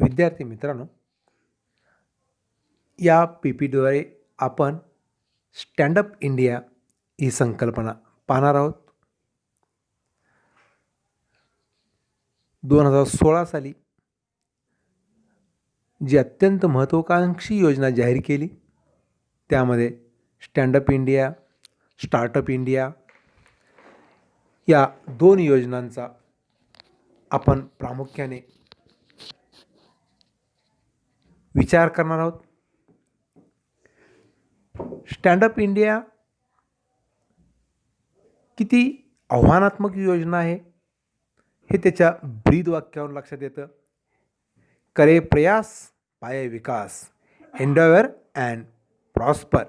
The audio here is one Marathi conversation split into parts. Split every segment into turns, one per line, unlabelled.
विद्यार्थी मित्रांनो, या PPTद्वारे आपण स्टँडअप इंडिया ही संकल्पना पाहणार आहोत. 2016 साली जी अत्यंत महत्त्वाकांक्षी योजना जाहीर केली, त्यामध्ये स्टँडअप इंडिया, स्टार्टअप इंडिया या 2 योजनांचा आपण प्रामुख्याने विचार करणार आहोत. स्टँडअप इंडिया किती आव्हानात्मक योजना आहे हे त्याच्या ब्रीद वाक्यावरून लक्षात येतं. करे प्रयास पाये विकास, एन्डेवर अँड प्रॉस्पर.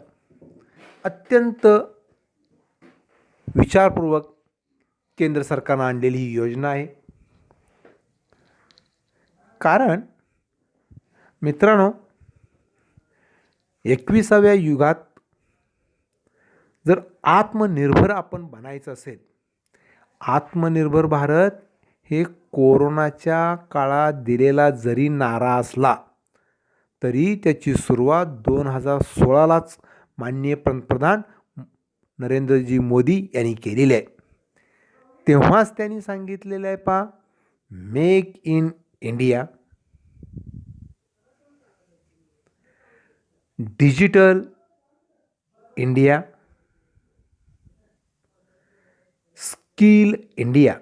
अत्यंत विचारपूर्वक केंद्र सरकारनं आणलेली ही योजना आहे. कारण मित्रांनो, 21व्या युगात जर आत्मनिर्भर आपण बनायचं असेल, आत्मनिर्भर भारत हे कोरोनाच्या काळात दिलेला जरी नारा असला तरी त्याची सुरुवात 2016लाच माननीय पंतप्रधान नरेंद्रजी मोदी यांनी केलेली आहे. तेव्हाच त्यांनी सांगितलेलं आहे, पहा, make in India, digital India, skill India.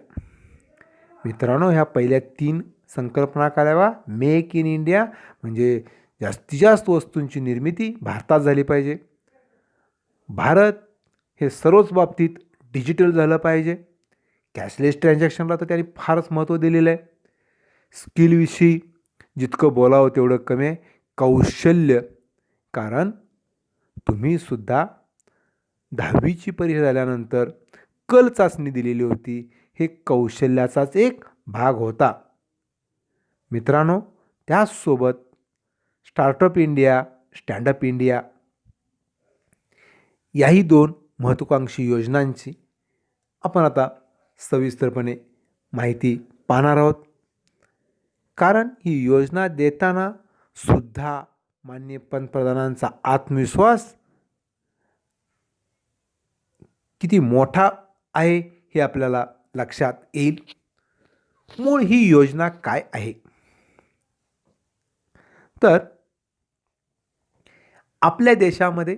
मित्रांनो, ह्या पहिल्या 3 संकल्पना कराव्या. मेक इन इंडिया म्हणजे जास्तीत जास्त वस्तूंची निर्मिती भारतात झाली पाहिजे. भारत हे सर्वच बाबतीत डिजिटल झालं पाहिजे. कॅशलेस ट्रान्झॅक्शनला तर त्यांनी फारच महत्त्व दिलेलं आहे. स्किलविषयी जितकं बोलावं तेवढं कमी आहे. कौशल्य, कारण तुम्हीसुद्धा 10वीची परीक्षा झाल्यानंतर कल चाचणी दिलेली होती. हे कौशल्याचाच एक भाग होता. मित्रांनो, त्याचसोबत स्टार्टअप इंडिया, स्टँडअप इंडिया याही 2 महत्त्वाकांक्षी योजनांची आपण आता सविस्तरपणे माहिती पाहणार आहोत. कारण ही योजना देताना सुद्धा माननीय पंतप्रधानांचा आत्मविश्वास किती मोठा आहे हे आपल्याला लक्षात येईल. मूळ ही योजना काय आहे, तर आपल्या देशामध्ये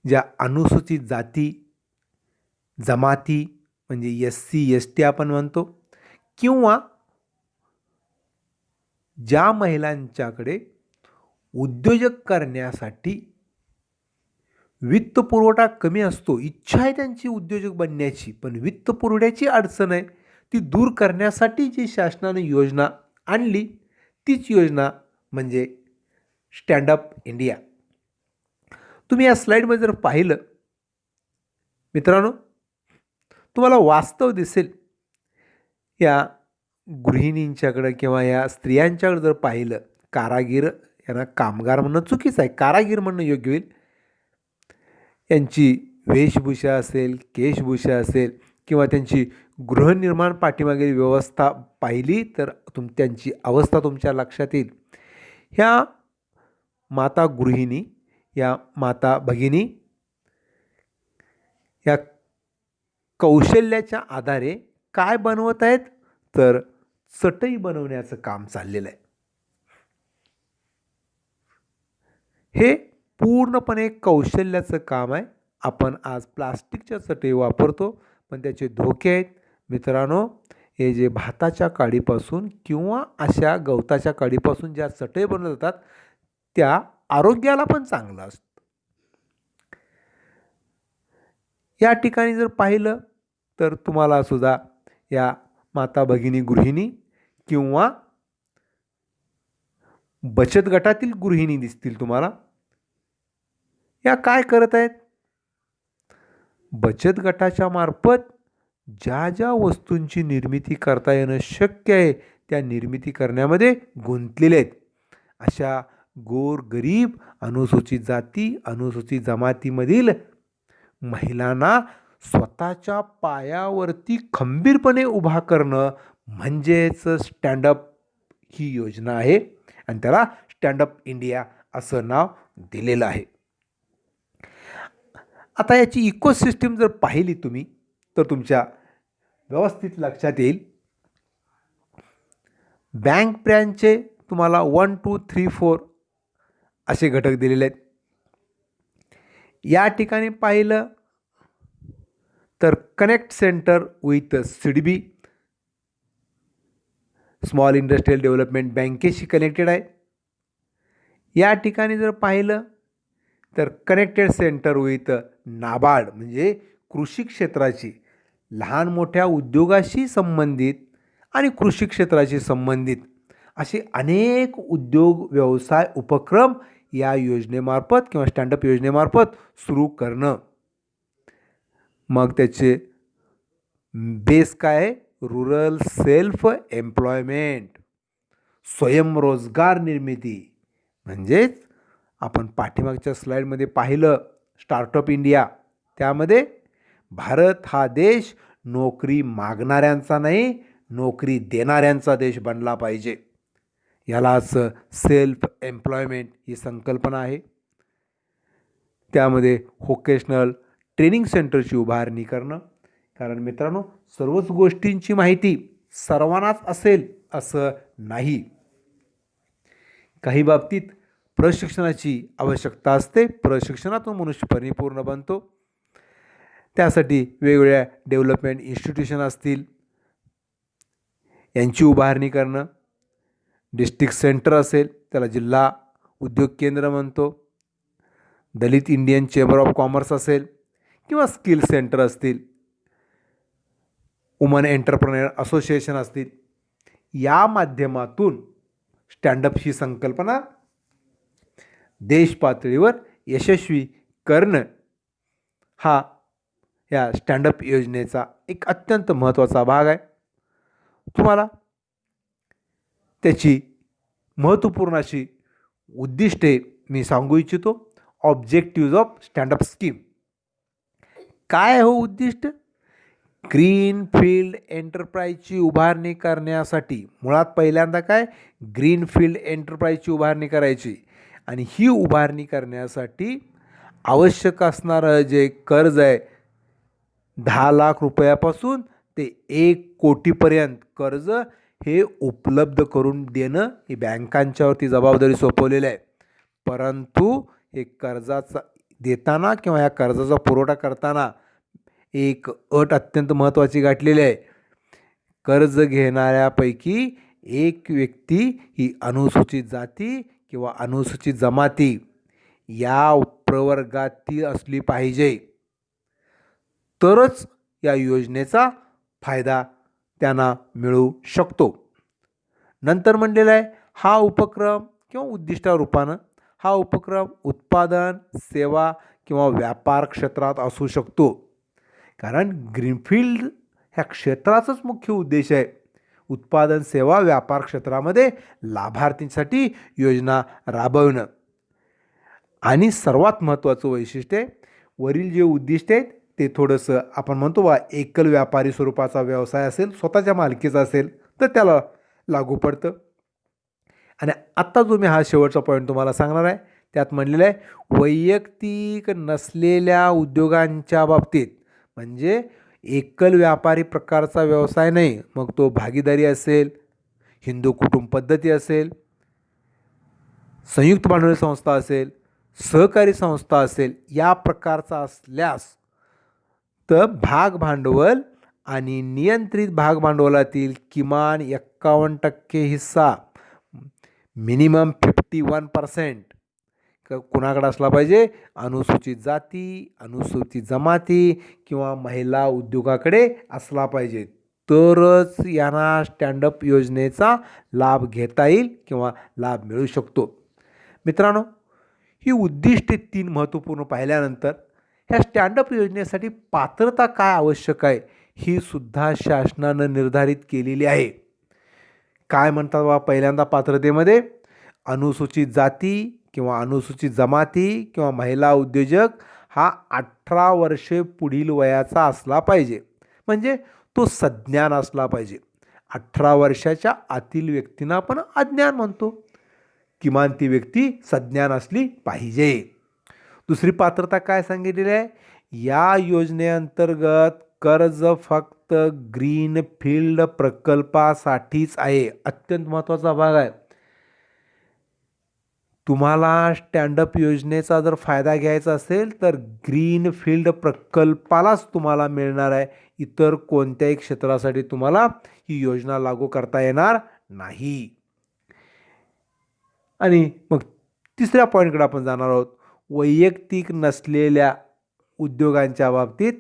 ज्या अनुसूचित जाती जमाती म्हणजे SC ST आपण म्हणतो, किंवा ज्या महिलांच्याकडे उद्योजक करण्यासाठी वित्तपुरवठा कमी असतो, इच्छा आहे त्यांची उद्योजक बनण्याची, पण वित्तपुरवठ्याची अडचण आहे, ती दूर करण्यासाठी जी शासनाने योजना आणली तीच योजना म्हणजे स्टँडअप इंडिया. तुम्ही या स्लाईडमध्ये जर पाहिलं मित्रांनो, तुम्हाला वास्तव दिसेल. या गृहिणींच्याकडं किंवा या स्त्रियांच्याकडं जर पाहिलं, कारागीर, यांना कामगार म्हणणं चुकीचं आहे, कारागीर म्हणणं योग्य होईल. यांची वेशभूषा असेल, केशभूषा असेल किंवा त्यांची गृहनिर्माण पाठीमागील व्यवस्था पाहिली तर त्यांची अवस्था तुमच्या लक्षात येईल. ह्या माता गृहिणी, या माता भगिनी या कौशल्याच्या आधारे काय बनवत आहेत, तर चटई बनवण्याचं काम चाललेलं आहे. हे पूर्णपणे कौशल्याचं काम आहे. आपण आज प्लास्टिकच्या चटई वापरतो, पण त्याचे धोके आहेत. मित्रांनो, हे जे भाताच्या काडीपासून किंवा अशा गवताच्या काडीपासून ज्या चटई बनवल्या जातात त्या आरोग्याला पण चांगलं असतं. या ठिकाणी जर पाहिलं तर तुम्हाला सुद्धा या माता भगिनी गृहिणी किंवा बचत गटातील गृहिणी दिसतील तुम्हाला. या काय करत आहेत, बचत गटाच्या मार्फत ज्या ज्या वस्तूंची निर्मिती करता येणं शक्य आहे त्या निर्मिती करण्यामध्ये गुंतलेले आहेत. अशा गोरगरीब अनुसूचित जाती अनुसूचित जमातीमधील महिलांना स्वतःच्या पायावरती खंबीरपणे उभा करणं म्हणजेच स्टँडअप ही योजना आहे आणि त्याला स्टँडअप इंडिया असं नाव दिलेलं आहे. आता याची इकोसिस्टीम जर पाहिली तुम्ही तर तुमच्या व्यवस्थित लक्षात येईल. बँक ब्रँचचे तुम्हाला 1, 2, 3, 4 असे घटक दिलेले आहेत. या ठिकाणी पाहिलं तर connect centre with CDB small industrial development बँकेशी कनेक्टेड आहे. या ठिकाणी जर पाहिलं तर कनेक्टेड सेंटर विथ नाबार्ड म्हणजे कृषी क्षेत्राची लहान मोठ्या उद्योगाशी संबंधित आणि कृषी क्षेत्राशी संबंधित असे अनेक उद्योग व्यवसाय उपक्रम या योजनेमार्फत किंवा स्टँडअप योजनेमार्फत सुरू करणं. मग त्याचे बेस काय आहे? रुरल सेल्फ एम्प्लॉयमेंट, स्वयंरोजगार निर्मिती. म्हणजेच आपण पाठीमागच्या स्लाईडमध्ये पाहिलं स्टार्टअप इंडिया, त्यामध्ये भारत हा देश नोकरी मागणाऱ्यांचा नाही, नोकरी देणाऱ्यांचा देश बनला पाहिजे. यालाच सेल्फ एम्प्लॉयमेंट ही संकल्पना आहे. त्यामध्ये व्होकेशनल ट्रेनिंग सेंटरची उभारणी करणं. कारण मित्रांनो, सर्वच गोष्टींची माहिती सर्वांनाच असेल असं नाही. काही बाबतीत प्रशिक्षणाची आवश्यकता असते. प्रशिक्षणातून मनुष्य परिपूर्ण बनतो. त्यासाठी वेगवेगळ्या डेव्हलपमेंट इन्स्टिट्यूशन असतील, यांची उभारणी करणं. डिस्ट्रिक्ट सेंटर असेल त्याला जिल्हा उद्योग केंद्र म्हणतो. दलित इंडियन चेंबर ऑफ कॉमर्स असेल किंवा स्किल सेंटर असतील, वुमन एंटरप्रेन्योर असोसिएशन असतील, या माध्यमातून स्टँडअप ही संकल्पना देश पातळीवर यशस्वी करणं हा या स्टँडअप योजनेचा एक अत्यंत महत्त्वाचा भाग आहे. तुम्हाला त्याची महत्त्वपूर्ण अशी उद्दिष्टे मी सांगू इच्छितो. Objectives of stand up scheme. काय हो उद्दिष्ट? ग्रीन फील्ड एंटरप्राईजची उभारणी करण्यासाठी मुळात पहिल्यांदा काय, ग्रीन फील्ड एंटरप्राईजची उभारणी करायची आणि ही उभारणी करण्यासाठी आवश्यक असणारं जे कर्ज आहे 10 लाख रुपयापासून ते 1 कोटीपर्यंत कर्ज हे उपलब्ध करून देणं ही बँकांच्यावरती जबाबदारी सोपवलेली आहे. परंतु हे कर्जाचा देताना किंवा या कर्जाचा पुरवठा करताना एक अट अत्यंत महत्त्वाची गाठलेली आहे. कर्ज घेणाऱ्यापैकी एक व्यक्ती ही अनुसूचित जाती किंवा अनुसूचित जमाती या प्रवर्गातील असली पाहिजे, तरच या योजनेचा फायदा त्यांना मिळू शकतो. नंतर म्हणलेलं आहे हा उपक्रम किंवा उद्दिष्टारूपानं हा उपक्रम उत्पादन, सेवा किंवा व्यापार क्षेत्रात असू शकतो. कारण ग्रीनफील्ड ह्या क्षेत्राचाच मुख्य उद्देश आहे उत्पादन, सेवा, व्यापार क्षेत्रामध्ये लाभार्थींसाठी योजना राबवणं. आणि सर्वात महत्त्वाचं वैशिष्ट्य वरील जे उद्दिष्ट आहेत ते थोडंसं आपण म्हणतो बा एकल व्यापारी स्वरूपाचा व्यवसाय असेल, स्वतःच्या मालकीचा असेल तर त्याला लागू पडतं. आणि आत्ता जो मी हा शेवटचा पॉईंट तुम्हाला सांगणार आहे त्यात म्हणलेलं आहे वैयक्तिक नसलेल्या उद्योगांच्या बाबतीत, म्हणजे एकल व्यापारी प्रकारचा व्यवसाय नाही, मग तो भागीदारी असेल, हिंदू कुटुंब पद्धती असेल, संयुक्त भांडवली संस्था असेल, सहकारी संस्था असेल, या प्रकारचा असल्यास तर भाग भांडवल आणि नियंत्रित भाग भांडवलातील किमान 51% हिस्सा मिनिमम 51% कुणाकडे असला पाहिजे? अनुसूचित जाती, अनुसूचित जमाती किंवा महिला उद्योगाकडे असला पाहिजे, तरच यांना स्टँडअप योजनेचा लाभ घेता येईल किंवा लाभ मिळू शकतो. मित्रांनो, ही उद्दिष्टे 3 महत्त्वपूर्ण पाहिल्यानंतर ह्या स्टँडअप योजनेसाठी पात्रता काय आवश्यक आहे ही सुद्धा शासनानं निर्धारित केलेली आहे. काय म्हणतात बा पहिल्यांदा पात्रतेमध्ये? अनुसूचित जाती किंवा अनुसूचित जमाती किंवा महिला उद्योजक हा 18 वर्षे पुढील वयाचा असला पाहिजे, म्हणजे तो सज्ञान असला पाहिजे. 18 वर्षाच्या आतील व्यक्तींना आपण अज्ञान म्हणतो. किमान ती व्यक्ती सज्ञान असली पाहिजे. दुसरी पात्रता काय सांगितलेली आहे? या योजनेअंतर्गत कर्ज फक्त ग्रीन फील्ड प्रकल्पासाठीच आहे. अत्यंत महत्त्वाचा भाग आहे. तुम्हाला स्टँडअप योजनेचा जर फायदा घ्यायचा असेल तर ग्रीन फील्ड प्रकल्पालाच तुम्हाला मिळणार आहे. इतर कोणत्याही क्षेत्रासाठी तुम्हाला ही योजना लागू करता येणार नाही. आणि मग तिसऱ्या पॉईंटकडे आपण जाणार आहोत. वैयक्तिक नसलेल्या उद्योगांच्या बाबतीत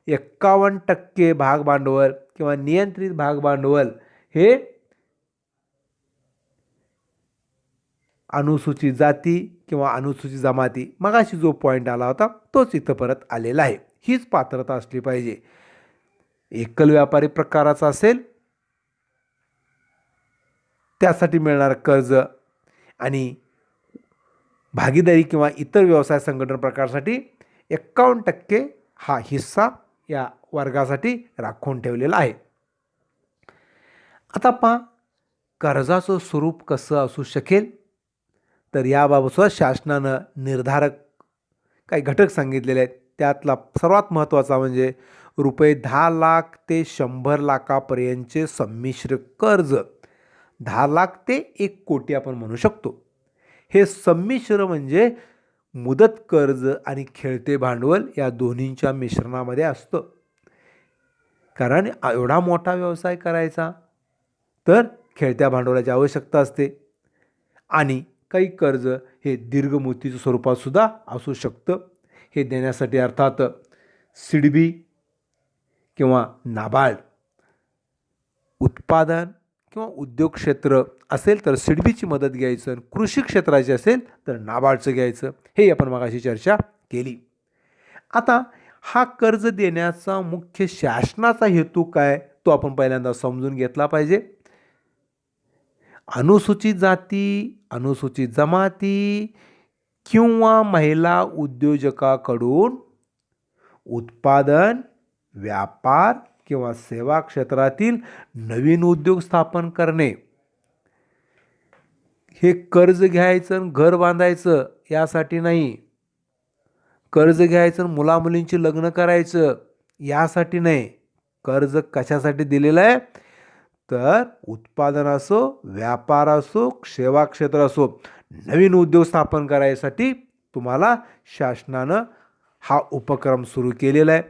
51% भाग भांडवल किंवा नियंत्रित भाग भांडवल हे अनुसूचित जाती किंवा अनुसूचित जमाती, मगाशी जो पॉईंट आला होता तोच इथं परत आलेला आहे. हीच पात्रता असली पाहिजे. एकल व्यापारी प्रकाराचा असेल त्यासाठी मिळणार कर्ज आणि भागीदारी किंवा इतर व्यवसाय संघटन प्रकारासाठी 51% हा हिस्सा या वर्गासाठी राखून ठेवलेला आहे. आता पहा कर्जाचं स्वरूप कसं असू शकेल, तर याबाबत शासनानं निर्धारक काही घटक सांगितलेले आहेत. त्यातला सर्वात महत्त्वाचा म्हणजे ₹10 लाख ते 100 लाखापर्यंतचे संमिश्र कर्ज. 10 लाख ते 1 कोटी आपण म्हणू शकतो. हे संमिश्र म्हणजे मुदत कर्ज आणि खेळते भांडवल या दोन्हींच्या मिश्रणामध्ये असतं. कारण एवढा मोठा व्यवसाय करायचा तर खेळत्या भांडवलाची आवश्यकता असते. आणि काही कर्ज हे दीर्घ मुदतीच्या स्वरूपात सुद्धा असू शकतं. हे देण्यासाठी अर्थात सिडबी किंवा नाबार्ड, उत्पादन किंवा उद्योग क्षेत्र असेल तर सिडबीची मदत घ्यायचं, कृषी क्षेत्राचे असेल तर नाबार्डचं घ्यायचं. हे आपण मगाशी चर्चा केली. आता हा कर्ज देण्याचा मुख्य शासनाचा हेतू काय तो आपण पहिल्यांदा समजून घेतला पाहिजे. अनुसूचित जाती, अनुसूचित जमाती किंवा महिला उद्योजकाकडून उत्पादन, व्यापार किंवा सेवा क्षेत्रातील नवीन उद्योग स्थापन करणे. हे कर्ज घ्यायचं घर बांधायचं यासाठी नाही. कर्ज घ्यायचं मुलामुलींची लग्न करायचं यासाठी नाही. कर्ज कशासाठी दिलेलं आहे तर उत्पादन असो, व्यापार असो, सेवा क्षेत्र असो, नवीन उद्योग स्थापन करायसाठी तुम्हाला शासनानं हा उपक्रम सुरू केलेला आहे.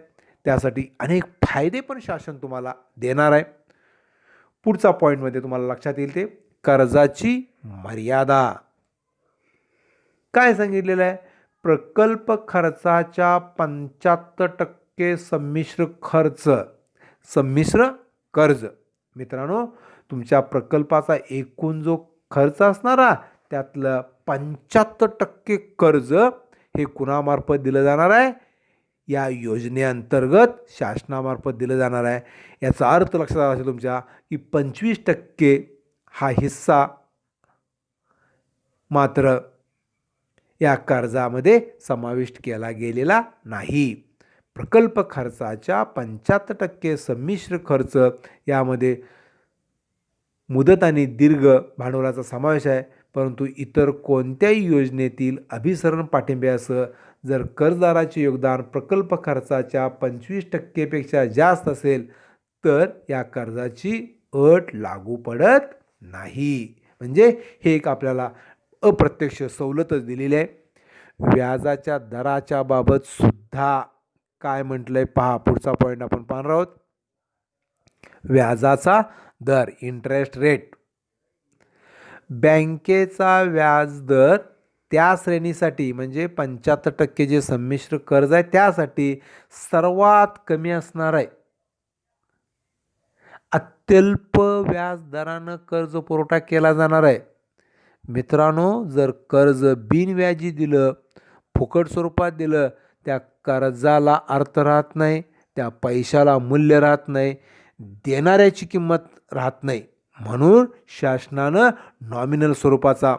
त्यासाठी अनेक फायदे पण शासन तुम्हाला देणार आहे. पुढचा पॉईंटमध्ये तुम्हाला लक्षात येईल ते कर्जाची मर्यादा. काय सांगितलेलं आहे? प्रकल्प खर्चाच्या 75% संमिश्र कर्ज. मित्रांनो, तुमच्या प्रकल्पाचा एकूण जो खर्च असणारा त्यातलं 75% कर्ज हे कुणामार्फत दिलं जाणार आहे? या योजनेअंतर्गत शासनामार्फत दिलं जाणार आहे. याचा अर्थ लक्षात आला असेल तुमच्या की 25% हा हिस्सा मात्र या कर्जामध्ये समाविष्ट केला गेलेला नाही. प्रकल्प खर्चाच्या 75% संमिश्र खर्च यामध्ये मुदत आणि दीर्घ भांडवलाचा समावेश आहे. परंतु इतर कोणत्याही योजनेतील अभिसरण पाठिंब्यासह जर कर्जदाराचे योगदान प्रकल्प खर्चाच्या 25% पेक्षा जास्त असेल तर या कर्जाची अट लागू पडत नाही. म्हणजे हे एक आपल्याला अप्रत्यक्ष सवलतच दिलेली आहे. व्याजाच्या दराच्या बाबत सुद्धा काय म्हटलंय पहा. पुढचा पॉईंट आपण पाहणार आहोत. व्याजाचा दर, इंटरेस्ट रेट. बँकेचा व्याज दर त्या श्रेणीसाठी म्हणजे 75% जे संमिश्र कर्ज आहे त्यासाठी सर्वात कमी असणार आहे. अत्यल्प व्याज दरानं कर्ज पुरवठा केला जाणार आहे. मित्रांनो, जर कर्ज बिनव्याजी दिलं, फुकट स्वरूपात दिलं, त्या कर्जाला अर्थ राहत नाही, त्या पैशाला मूल्य राहत नाही, देणाऱ्याची किंमत राहत नाही. म्हणून शासनानं नॉमिनल स्वरूपाचा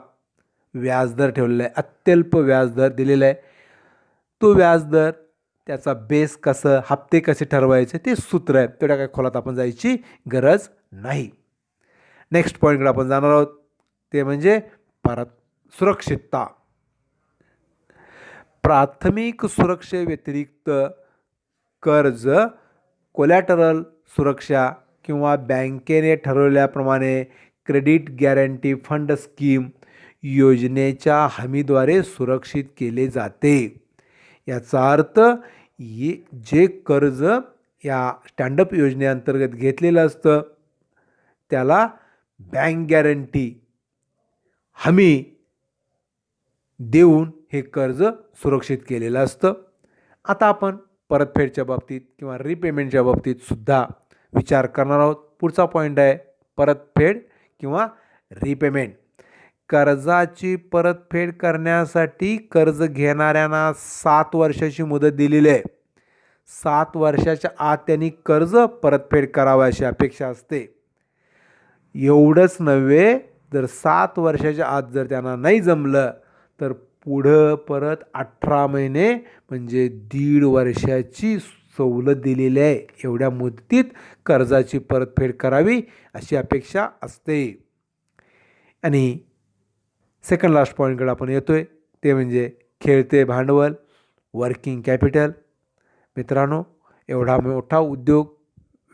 व्याजदर ठेवलेला आहे, अत्यल्प व्याजदर दिलेला आहे. तो व्याजदर, त्याचा बेस कसं, हप्ते कसे ठरवायचे ते सूत्र आहे. तेवढ्या काही खोलात आपण जायची गरज नाही. नेक्स्ट पॉईंटकडे आपण जाणार आहोत, ते म्हणजे परत सुरक्षितता. प्राथमिक सुरक्षेव्यतिरिक्त कर्ज, कोलॅटरल सुरक्षा किंवा बँकेने ठरवल्याप्रमाणे क्रेडिट गॅरंटी फंड स्कीम योजनेच्या हमीद्वारे सुरक्षित केले जाते. याचा अर्थ जे कर्ज या स्टँडअप योजनेअंतर्गत घेतलेलं असतं त्याला बँक गॅरंटी हमी देऊन हे कर्ज सुरक्षित केलेलं असतं. आता आपण परतफेडच्या बाबतीत किंवा रिपेमेंटच्या बाबतीत सुद्धा विचार करणार आहोत. पुढचा पॉईंट आहे परतफेड किंवा रिपेमेंट. कर्जाची परतफेड करण्यासाठी कर्ज घेणाऱ्यांना 7 वर्षाची मुदत दिलेली आहे. 7 वर्षाच्या आत त्यांनी कर्ज परतफेड करावं अशी अपेक्षा असते. एवढंच नव्हे, जर 7 वर्षाच्या आत जर त्यांना नाही जमलं तर पुढं परत 18 महिने म्हणजे 1.5 वर्षाची सवलत दिलेली आहे. एवढ्या मुदतीत कर्जाची परतफेड करावी अशी अपेक्षा असते. आणि सेकंड लास्ट पॉईंटकडे आपण येतोय, ते म्हणजे खेळते भांडवल, वर्किंग कॅपिटल. मित्रांनो, एवढा मोठा उद्योग,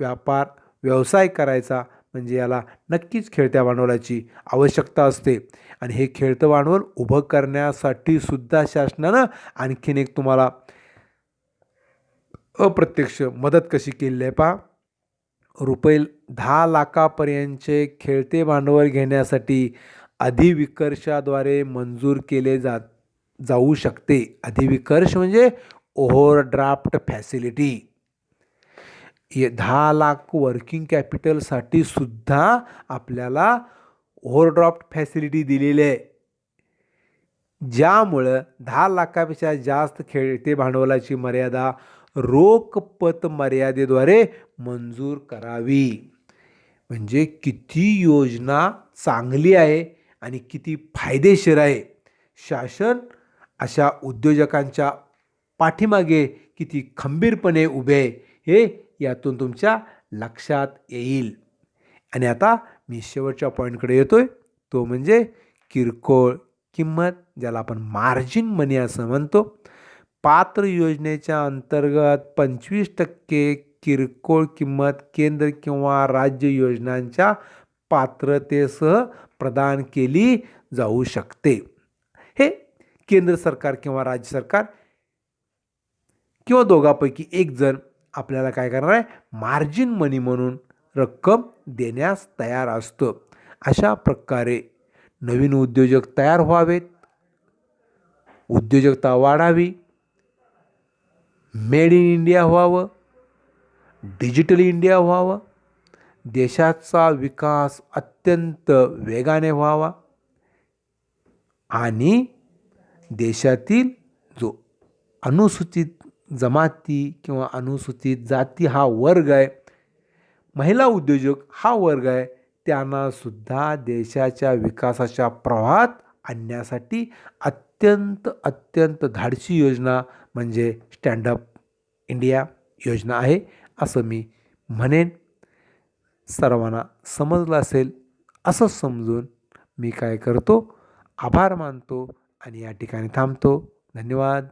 व्यापार, व्यवसाय करायचा म्हणजे याला नक्कीच खेळत्या भांडवलाची आवश्यकता असते. आणि हे खेळतं भांडवल उभं करण्यासाठी सुद्धा शासनानं आणखीन एक तुम्हाला अप्रत्यक्ष मदत कशी केली आहे पहा. रुपये 10 लाखापर्यंतचे खेळते भांडवल घेण्यासाठी अधिविकर्षाद्वारे मंजूर केले जाऊ शकते. अधिविकर्ष म्हणजे ओव्हरड्राफ्ट फॅसिलिटी. 10 लाख वर्किंग कॅपिटलसाठी सुद्धा आपल्याला ओव्हरड्राफ्ट फॅसिलिटी दिलेली आहे, ज्यामुळं 10 लाखापेक्षा जास्त खेळते भांडवलाची मर्यादा रोख पत मर्यादेद्वारे मंजूर करावी. म्हणजे किती योजना चांगली आहे आणि किती फायदेशीर आहे. शासन अशा उद्योजकांच्या पाठीमागे किती खंबीरपणे उभे आहे हे यातून तुमच्या लक्षात येईल. आणि आता मी शेवटच्या पॉईंटकडे येतोय, तो म्हणजे किरकोळ किंमत, ज्याला आपण मार्जिन मनी असं म्हणतो. पात्र योजनेच्या अंतर्गत 25% किरकोळ किंमत केंद्र किंवा राज्य योजनांच्या पात्रतेसह प्रदान केली जाऊ शकते. हे केंद्र सरकार किंवा राज्य सरकार किंवा दोघांपैकी एक जण आपल्याला काय करणार आहे, मार्जिन मनी म्हणून रक्कम देण्यास तयार असतं. अशा प्रकारे नवीन उद्योजक तयार व्हावेत, उद्योजकता वाढावी, मेड इन इंडिया व्हावं, डिजिटल इंडिया व्हावं, देशाचा विकास अत्यंत वेगाने व्हावा आणि देशातील जो अनुसूचित जमाती किंवा अनुसूचित जाती हा वर्ग आहे, महिला उद्योजक हा वर्ग आहे, त्यांना सुद्धा देशाच्या विकासाच्या प्रवाहात आणण्यासाठी अत्यंत धाडसी योजना म्हणजे स्टँडअप इंडिया योजना आहे असं मी म्हणेन. सर्वांना समजलं असेल असं समजून मी काय करतो, आभार मानतो आणि या ठिकाणी थांबतो. धन्यवाद.